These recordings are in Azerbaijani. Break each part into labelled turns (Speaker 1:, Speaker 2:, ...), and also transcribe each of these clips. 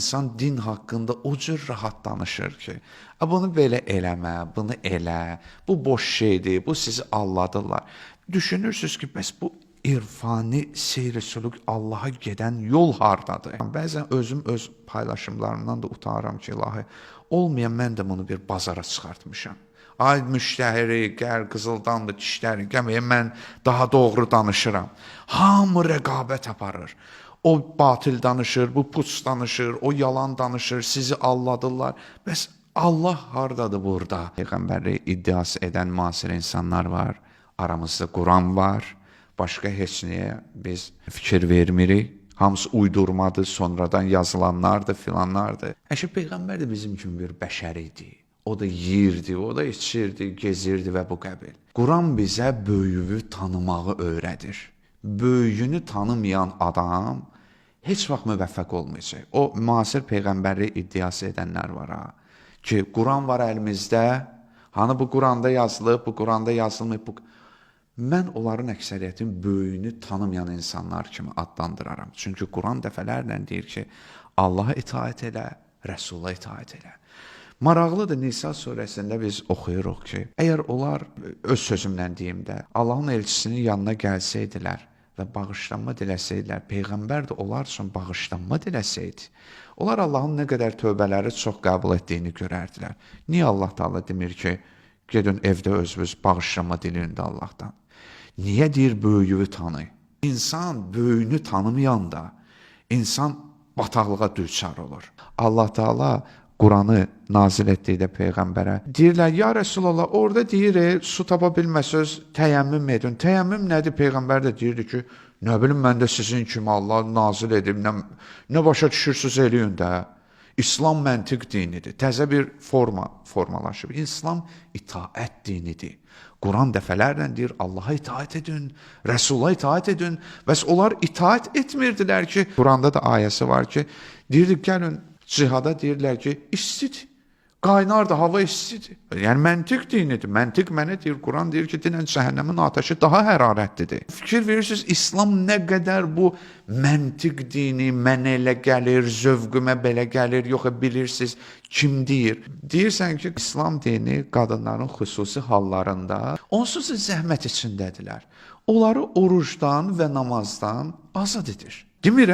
Speaker 1: insan din haqqında o cür rahat danışır ki, bunu belə eləmə, bunu elə, bu boş şeydir, bu sizi aldadırlar. Düşünürsünüz ki, bəs bu irfani seyr-sülük Allaha gedən yol hardadır? Bəzən özüm öz paylaşımlarımdan da utanıram ki, ilahi, olmayan mən də bunu bir bazara çıxartmışam. Ay müştəhiri, gəl qızıldandır, dişləri, gəməyə mən daha doğru danışıram. Hamı rəqabət aparır. O batil danışır, bu puç danışır, o yalan danışır, sizi aldadırlar. Bəs Allah hardadır burada? Peyğəmbərlik iddiası edən müasir insanlar var, aramızda Quran var, başqa heç nəyə biz fikir vermirik. Hamısı uydurmadır, sonradan yazılanlardır, filanlardır. Peyğəmbər də bizim kimi bir bəşər idi. O da yeyirdi, o da içirdi, gezirdi və bu qəbil. Quran bizə böyüyü tanımağı öyrədir. Böyüyünü tanımayan adam heç vaxt müvəffəq olmayacaq. O, müasir peyğəmbərlik iddiası edənlər var ha. Ki, Quran var əlimizdə, hani bu Quranda yazılıb, bu Quranda yazılmayıb. Mən onların əksəriyyətin böyüyünü tanımayan insanlar kimi adlandıraram. Çünki Quran dəfələrlə deyir ki, Allaha itaət elə, Rəsula itaət elə. Maraqlıdır, Nisa surəsində biz oxuyuruq ki, əgər onlar, öz sözümlə deyim də, Allahın elçisinin yanına gəlsəydilər və bağışlanma diləsəydilər, Peyğəmbər də onlar üçün bağışlanma diləsəydi, onlar Allahın nə qədər tövbələri çox qəbul etdiyini görərdilər. Niyə Allah Teala demir ki, gedin evdə özünüz bağışlanma diləyin də Allahdan? Niyə deyir böyüyü tanı? İnsan böyüyünü tanımayanda, insan bataqlığa düçar olur. Allah Teala Quranı nazil etdikdə Peyğəmbərə deyirlər, ya Rəsulallah, orada deyir, su tapa bilməsəz, təyəmmüm edin. Təyəmmüm nədir? Peyğəmbər də deyirdi ki, nə bilim, mən də sizin kimi Allah nazil edim, nə başa düşürsünüz eləyin də. İslam məntiq dinidir. Təzə bir formalaşıb. İslam itaət dinidir. Quran dəfələrlə deyir, Allaha itaət edin, Rəsula itaət edin. Bəs onlar itaət etmirdilər ki, Quranda da ayəsi var ki, deyirdik, gəlin, cihada deyirlər ki, istidir. Qaynar da, hava istidir. Yəni, məntiq dinidir. Məntiq mənə deyir, Quran deyir ki, dinən cəhənnəmin ateşi daha hərarətlidir. Fikir verirsiniz, İslam nə qədər bu məntiq dini mənə elə gəlir, zövqümə belə gəlir, yox, bilirsiniz, kim deyir? Deyirsən ki, İslam dini qadınların xüsusi hallarında onsuz da zəhmət içindədirlər. Onları orucdan və namazdan azad edir. Demir,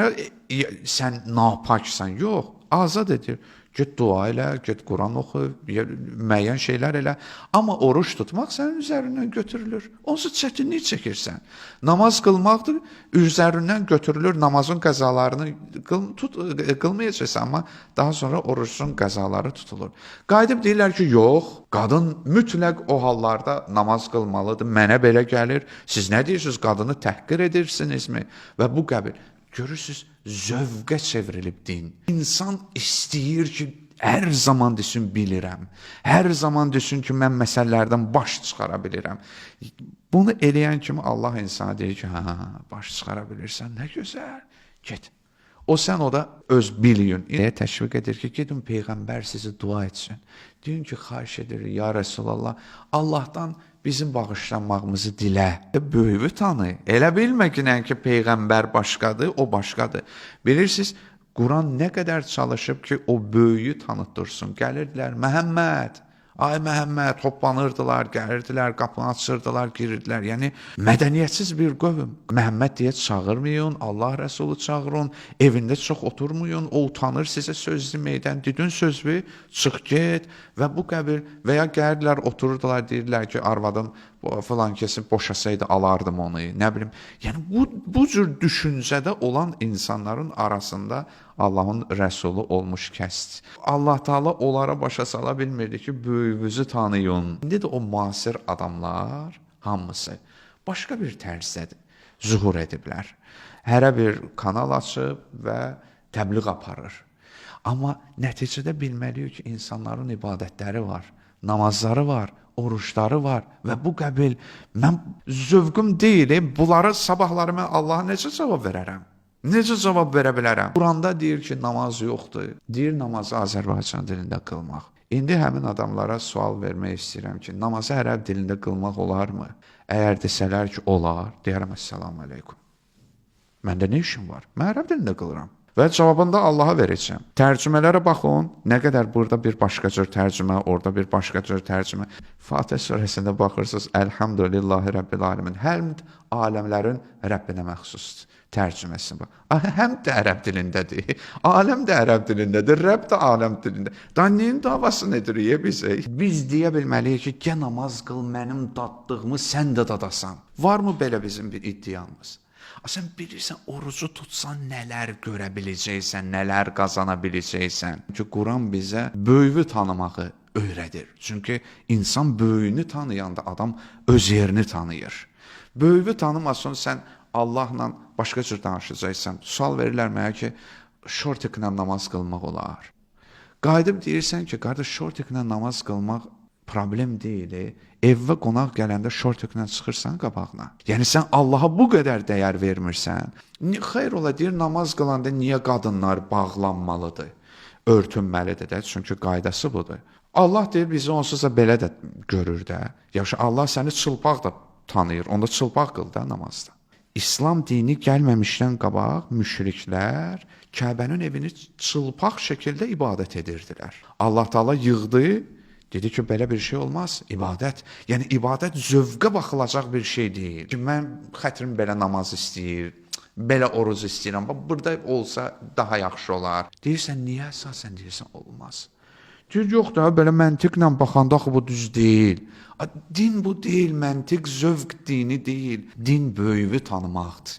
Speaker 1: sən napaksan, yox. Azad edir. Get dua elə, get Quran oxu, müəyyən şeylər elə. Amma oruç tutmaq sənin üzərindən götürülür. Onsuz çətinlik çəkirsən. Namaz qılmaqdır, üzərindən götürülür. Namazın qəzalarını qılmayacaqsan, amma daha sonra orucun qəzaları tutulur. Qayıdıb deyirlər ki, yox, qadın mütləq o hallarda namaz qılmalıdır. Mənə belə gəlir. Siz nə deyirsiniz, qadını təhqir edirsinizmi? Və bu qəbil. Görürsünüz, zövqə çevrilib din. İnsan istəyir ki, hər zaman desin bilirəm. Hər zaman desin ki, mən məsələlərdən baş çıxara bilirəm. Bunu eləyən kimi Allah insana deyir ki, baş çıxara bilirsən, nə gözəl, get. O sən o da öz biliyin. Təşviq edir ki, gedin Peyğəmbər sizi dua etsin. Deyin ki, xahiş edir, ya Rəsulallah, Allahdan bizim bağışlanmağımızı dilə. Böyüyü tanı. Elə bilmə ki, Peyğəmbər başqadır, o başqadır. Bilirsiniz, Quran nə qədər çalışıb ki, o böyüyü tanıtdırsın. Gəlirdilər, Məhəmməd, ay Məhəmməd, hoppanırdılar, gəlirdilər, qapını açırdılar, girirdilər. Yəni, mədəniyyətsiz bir qövm. Məhəmməd deyə çağırmayın, Allah Rəsulu çağırın, evində çox oturmayın, o utanır sizə söz deməkdən, dedin sözü, çıx get və bu qəbil və ya gəlirdilər, otururdular, deyirlər ki, arvadım falan kesin boşasaydı alardım onu, nə bilim. Yəni, bu cür düşüncədə olan insanların arasında Allahın Rəsulu olmuş kəsdir. Allah Teala onlara başa sala bilmirdi ki, böyüyünüzü tanıyın. İndi də o müasir adamlar hamısı başqa bir tərzdədir, zuhur ediblər. Hərə bir kanal açıb və təbliğ aparır. Amma nəticədə bilməliyik ki, insanların ibadətləri var, namazları var, oruçları var və bu qəbil mən zövqüm deyil, bunları sabahları mən Allaha necə cavab verərəm? Necə cavab verə bilərəm? Quranda deyir ki, namaz yoxdur. Deyir, namazı Azərbaycan dilində qılmaq. İndi həmin adamlara sual vermək istəyirəm ki, namazı ərəb dilində qılmaq olarmı? Əgər desələr ki, olar, deyərəm, əssəlamu aleykum. Məndə nə işim var? Mən ərəb dilində qılıram. Və cavabını da Allaha verəcəm. Tərcümələrə baxın, nə qədər burada bir başqa cür tərcümə, orada bir başqa cür tərcümə. Fatih surəsində baxırsınız, Elhamdülillahi Rabbil Alemin. Həmd aləmlərin Rəbbinə məxsusdur. Tərcüməsi bu. Həmd də ərəb dilindədir. Aləm də ərəb dilindədir. Rəbb də aləm dilində. Danneyin davası nedir bizə? Biz deyə bilməliyik ki, gəl namaz qıl, mənim daddığımı sən də dadasan. Varmı belə bizim bir iddiamız? Sən bilirsən, orucu tutsan nələr görə biləcəksən, nələr qazana biləcəksən. Çünki Quran bizə böyüyü tanımağı öyrədir. Çünki insan böyüyünü tanıyanda adam öz yerini tanıyır. Böyüyü tanımasın, sən Allahla başqa cür danışacaqsan. Sual verirlər mənə ki, şortiklə namaz qılmaq olar. Qayıdıb deyirsən ki, qardaş, şortiklə namaz qılmaq problem deyil. Evə qonaq gələndə şortiklə çıxırsan qabağına. Yəni sən Allaha bu qədər dəyər vermirsən. Xeyr ola deyir, namaz qılanda niyə qadınlar bağlanmalıdır? Örtünməlidir də, çünki qaydası budur. Allah deyir, bizi onsuz da belə də görür də. Yaxşı, Allah səni çılpaq da tanıyır. Onda çılpaq qıl da namazda. İslam dini gəlməmişdən qabaq müşriklər Kəbənin evini çılpaq şəkildə ibadət edirdilər. Allah Taala yığdı, dedi ki, belə bir şey olmaz, ibadət. Yəni, ibadət zövqə baxılacaq bir şey deyil. Ki, mən xətrim belə namaz istəyir, belə oruc istəyirəm, burada olsa daha yaxşı olar. Deyirsən, niyə əsasən deyirsən, olmaz. Deyir, yox da, belə məntiqlə baxanda bu düz deyil. Din bu deyil, məntiq zövq dini deyil. Din böyüyü tanımaqdır.